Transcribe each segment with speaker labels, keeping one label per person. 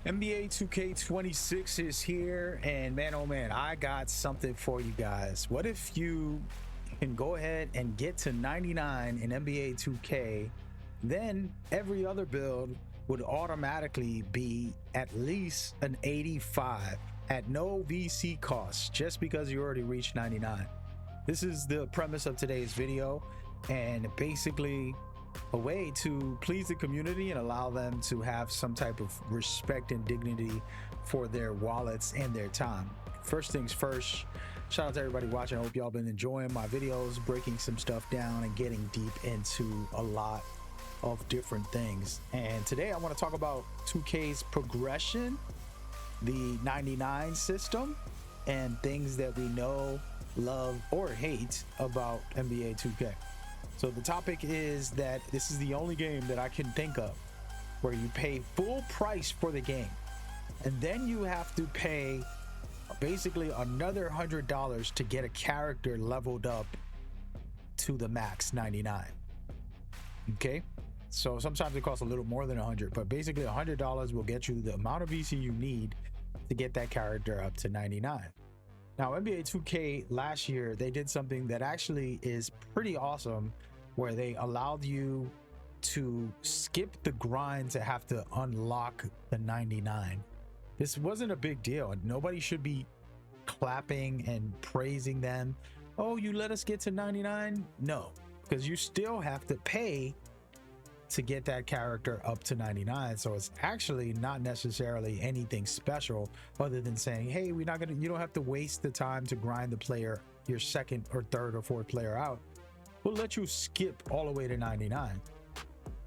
Speaker 1: NBA 2K26 is here, and man, oh man, I got something for you guys. What if you can go ahead and get to 99 in NBA 2K, then every other build would automatically be at least an 85 at no VC cost, just because you already reached 99. This is the premise of today's video, and basically a way to please the community and allow them to have some type of respect and dignity for their wallets and their time. First things first, shout out to everybody watching. I hope y'all been enjoying my videos, breaking some stuff down and getting deep into a lot of different things. And today I want to talk about 2K's progression, the 99 system, and things that we know, love, or hate about NBA 2K. So the topic is that this is the only game that I can think of where you pay full price for the game, and then you have to pay basically another $100 to get a character leveled up to the max 99. Okay, so sometimes it costs a little more than 100, but basically $100 will get you the amount of VC you need to get that character up to 99. Now, NBA 2K last year, they did something that actually is pretty awesome, where they allowed you to skip the grind to have to unlock the 99. This wasn't a big deal. Nobody should be clapping and praising them. Oh, you let us get to 99? No, because you still have to pay to get that character up to 99. So it's actually not necessarily anything special, other than saying, hey, you don't have to waste the time to grind the player, your second or third or fourth player out. We'll let you skip all the way to 99,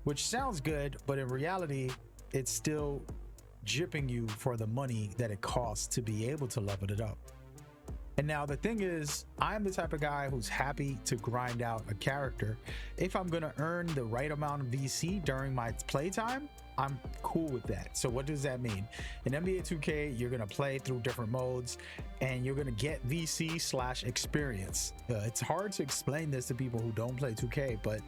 Speaker 1: which sounds good, but in reality, it's still gypping you for the money that it costs to be able to level it up. And now the thing is, I'm the type of guy who's happy to grind out a character. If I'm gonna earn the right amount of VC during my playtime, I'm cool with that. So what does that mean? In NBA 2K, you're gonna play through different modes and you're gonna get VC/experience. It's hard to explain this to people who don't play 2K, but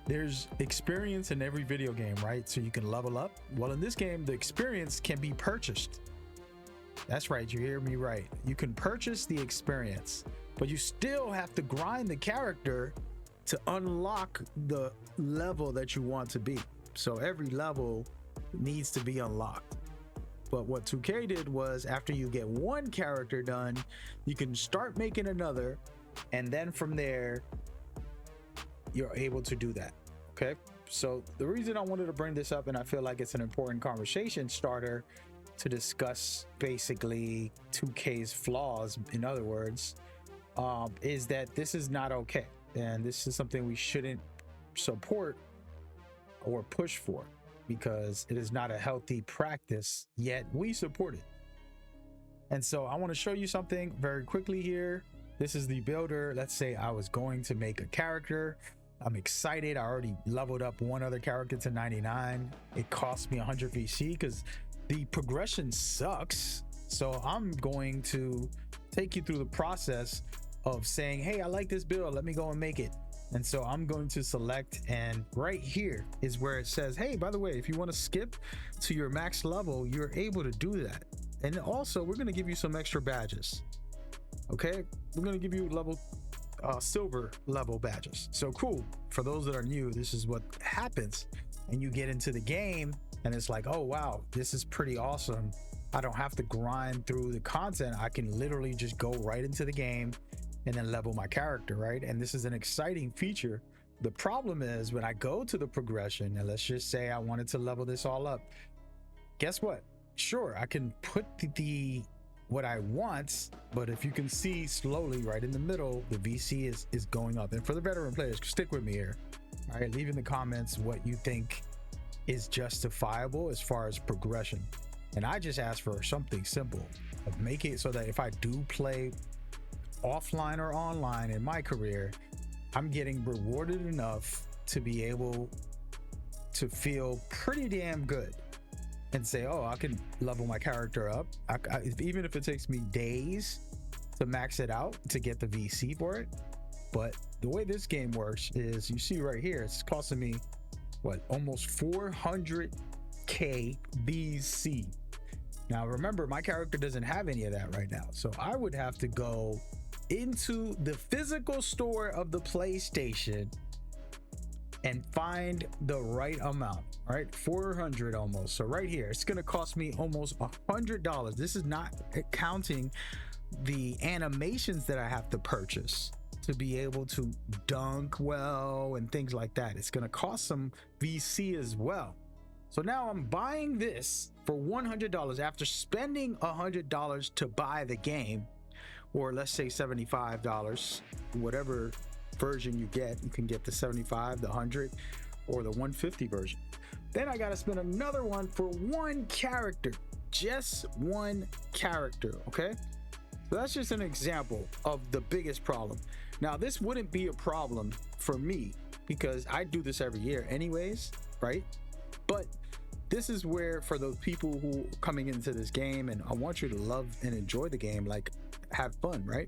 Speaker 1: there's experience in every video game, right? So you can level up. Well, in this game, the experience can be purchased. That's right, you hear me right. You can purchase the experience, but you still have to grind the character to unlock the level that you want to be. So every level needs to be unlocked. But what 2K did was, after you get one character done, you can start making another, and then from there, you're able to do that. Okay, so the reason I wanted to bring this up, and I feel like it's an important conversation starter to discuss basically 2K's flaws, in other words, is that this is not okay, and this is something we shouldn't support or push for, because it is not a healthy practice, yet we support it. And so I want to show you something very quickly here. This is the builder. Let's say I was going to make a character. I'm excited. I already leveled up one other character to 99. It cost me 100 VC because the progression sucks. So I'm going to take you through the process of saying, hey, I like this build, let me go and make it. And so I'm going to select, and right here is where it says, hey, by the way, if you want to skip to your max level, you're able to do that. And also, we're going to give you some extra badges. Okay, we're going to give you silver level badges. So cool. For those that are new, this is what happens. And you get into the game and it's like, oh wow, this is pretty awesome. I don't have to grind through the content. I can literally just go right into the game and then level my character, right? And this is an exciting feature. The problem is, when I go to the progression, and let's just say I wanted to level this all up, guess what? Sure, I can put the what I want, but if you can see slowly right in the middle, the VC is going up. And for the veteran players, stick with me here. All right, leave in the comments what you think is justifiable as far as progression. And I just ask for something simple, make it so that if I do play offline or online in my career, I'm getting rewarded enough to be able to feel pretty damn good and say, oh, I can level my character up. Even if it takes me days to max it out to get the VC for it. But the way this game works is, you see right here, it's costing me what, almost 400k VC Now, remember, my character doesn't have any of that right now. So I would have to go into the physical store of the PlayStation and find the right amount, right? 400 almost. So right here, it's going to cost me almost $100. This is not counting the animations that I have to purchase to be able to dunk well and things like that. It's going to cost some VC as well. So now I'm buying this for $100 after spending $100 to buy the game, or let's say $75, whatever version you get. You can get the 75, the 100, or the 150 version. Then I got to spend another one for one character, just one character. Okay, so that's just an example of the biggest problem. Now, this wouldn't be a problem for me because I do this every year anyways, right? But this is where, for those people who are coming into this game, and I want you to love and enjoy the game, like have fun, right?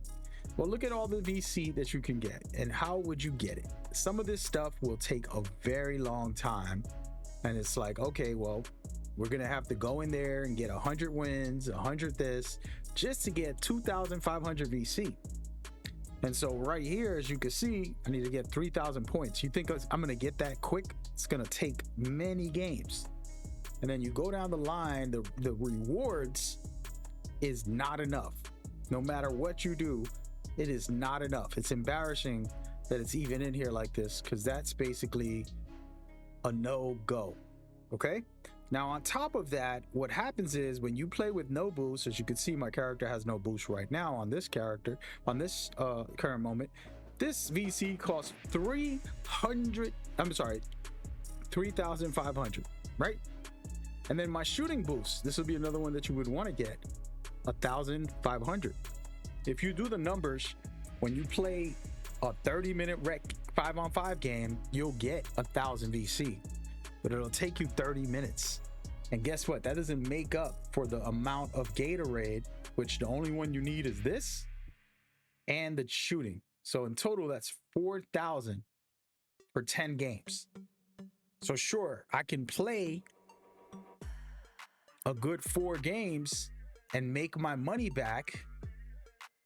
Speaker 1: Well, look at all the VC that you can get, and how would you get it? Some of this stuff will take a very long time, and it's like, okay, well, we're gonna have to go in there and get 100 wins, 100 this, just to get 2,500 VC. And so right here, as you can see, I need to get 3,000 points. You think I'm gonna get that quick? It's gonna take many games. And then you go down the line, the rewards is not enough. No matter what you do, it is not enough. It's embarrassing that it's even in here like this, because that's basically a no-go. Okay? Now, on top of that, what happens is when you play with no boost, as you can see, my character has no boost right now on this character, on this current moment, this VC costs 3,500, right? And then my shooting boost, this will be another one that you would want to get, 1,500. If you do the numbers, when you play a 30-minute rec 5-on-5 game, you'll get 1,000 VC, but it'll take you 30 minutes. And guess what? That doesn't make up for the amount of Gatorade, which the only one you need is this and the shooting. So in total, that's 4,000 for 10 games. So sure, I can play a good 4 games and make my money back,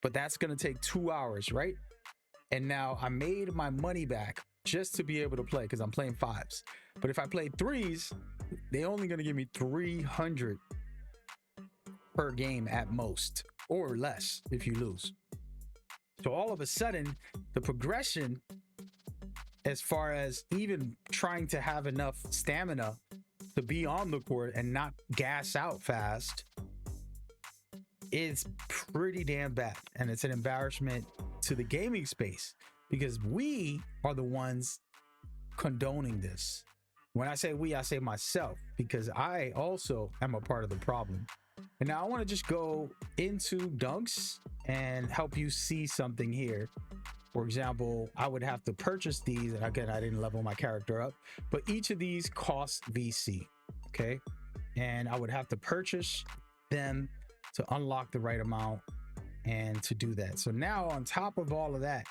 Speaker 1: but that's going to take 2 hours, right? And now I made my money back just to be able to play, because I'm playing 5s. But if I play 3s, they only going to give me 300 per game at most, or less if you lose. So all of a sudden, the progression, as far as even trying to have enough stamina to be on the court and not gas out fast, is pretty damn bad. And it's an embarrassment to the gaming space, because we are the ones condoning this. When I say we, I say myself, because I also am a part of the problem. And now I want to just go into dunks and help you see something here. For example, I would have to purchase these, and again, I didn't level my character up, but each of these costs VC, okay? And I would have to purchase them to unlock the right amount and to do that. So now, on top of all of that,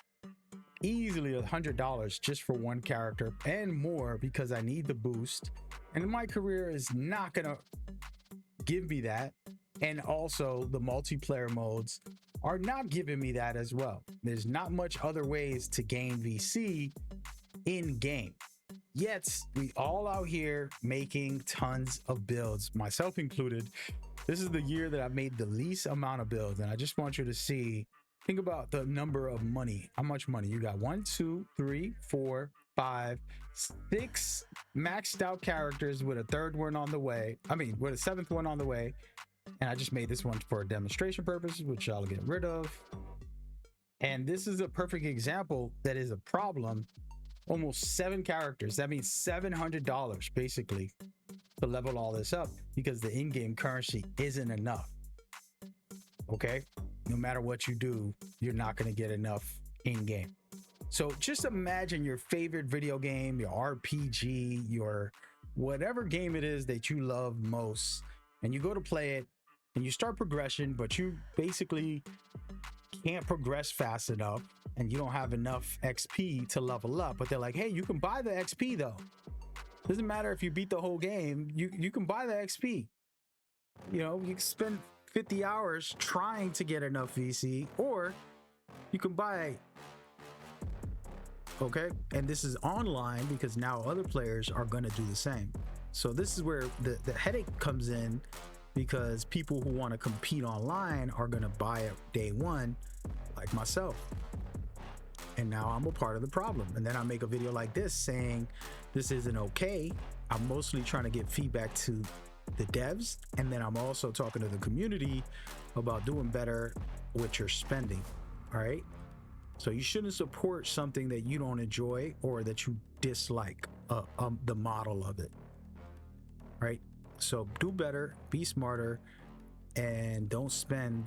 Speaker 1: easily $100 just for one character and more, because I need the boost, and my career is not gonna give me that. And also the multiplayer modes are not giving me that as well. There's not much other ways to gain VC in game, yet we all out here making tons of builds, myself included. This is the year that I've made the least amount of builds, and I just want you to see, think about the number of money. How much money you got? 1, 2, 3, 4, 5, 6 maxed out characters with a third one on the way. I mean, with a 7th one on the way. And I just made this one for demonstration purposes, which I'll get rid of. And this is a perfect example that is a problem. Almost 7 characters. That means $700 basically to level all this up, because the in-game currency isn't enough. Okay? No matter what you do, you're not going to get enough in-game. So just imagine your favorite video game, your RPG, your whatever game it is that you love most, and you go to play it and you start progression, but you basically can't progress fast enough and you don't have enough XP to level up. But they're like, hey, you can buy the XP though. Doesn't matter if you beat the whole game, you can buy the XP. You know, you can spend 50 hours trying to get enough VC, or you can buy. Okay, and this is online because now other players are going to do the same. So this is where the headache comes in, because people who want to compete online are going to buy it day one, like myself. And now I'm a part of the problem. And then I make a video like this saying this isn't okay. I'm mostly trying to get feedback to the devs, and then I'm also talking to the community about doing better with your spending. All right, so you shouldn't support something that you don't enjoy or that you dislike the model of it. Right, so do better, be smarter, and don't spend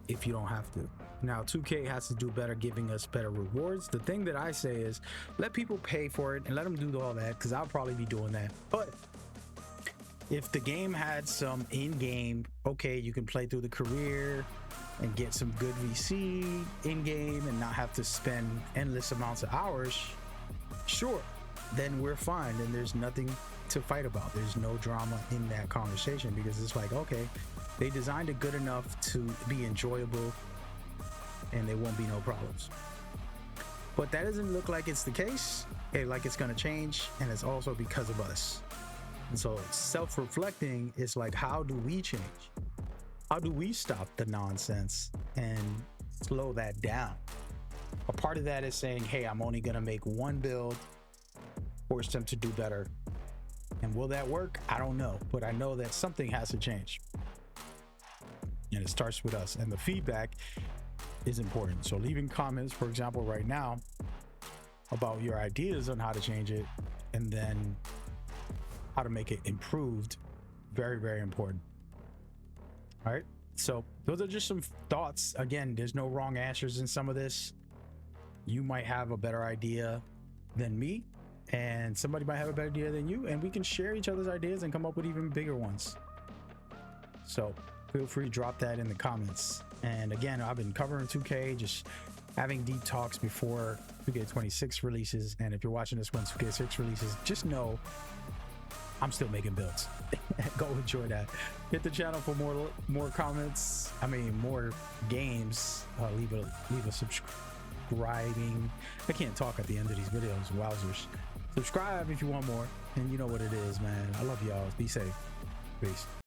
Speaker 1: if you don't have to. Now 2K has to do better, giving us better rewards. The thing that I say is let people pay for it and let them do all that, because I'll probably be doing that. But if the game had some in-game, okay, you can play through the career and get some good VC in-game and not have to spend endless amounts of hours, sure, then we're fine. And there's nothing to fight about. There's no drama in that conversation, because it's like, okay, they designed it good enough to be enjoyable and there won't be no problems. But that doesn't look like it's the case, like it's going to change, and it's also because of us. And so self-reflecting is like, how do we change? How do we stop the nonsense and slow that down? A part of that is saying, hey, I'm only going to make one build, force them to do better. And will that work? I don't know, but I know that something has to change. And it starts with us, and the feedback is important. So leaving comments, for example, right now about your ideas on how to change it, and then how to make it improved, very, very important. All right, so those are just some thoughts. Again, there's no wrong answers in some of this. You might have a better idea than me, and somebody might have a better idea than you, and we can share each other's ideas and come up with even bigger ones. So feel free to drop that in the comments. And again, I've been covering 2K, just having deep talks before 2K26 releases. And if you're watching this when 2K6 releases, just know I'm still making builds. Go enjoy that. Hit the channel for more comments. I mean, more games. Leave a subscribing. I can't talk at the end of these videos. Wowzers. Subscribe if you want more. And you know what it is, man. I love y'all. Be safe. Peace.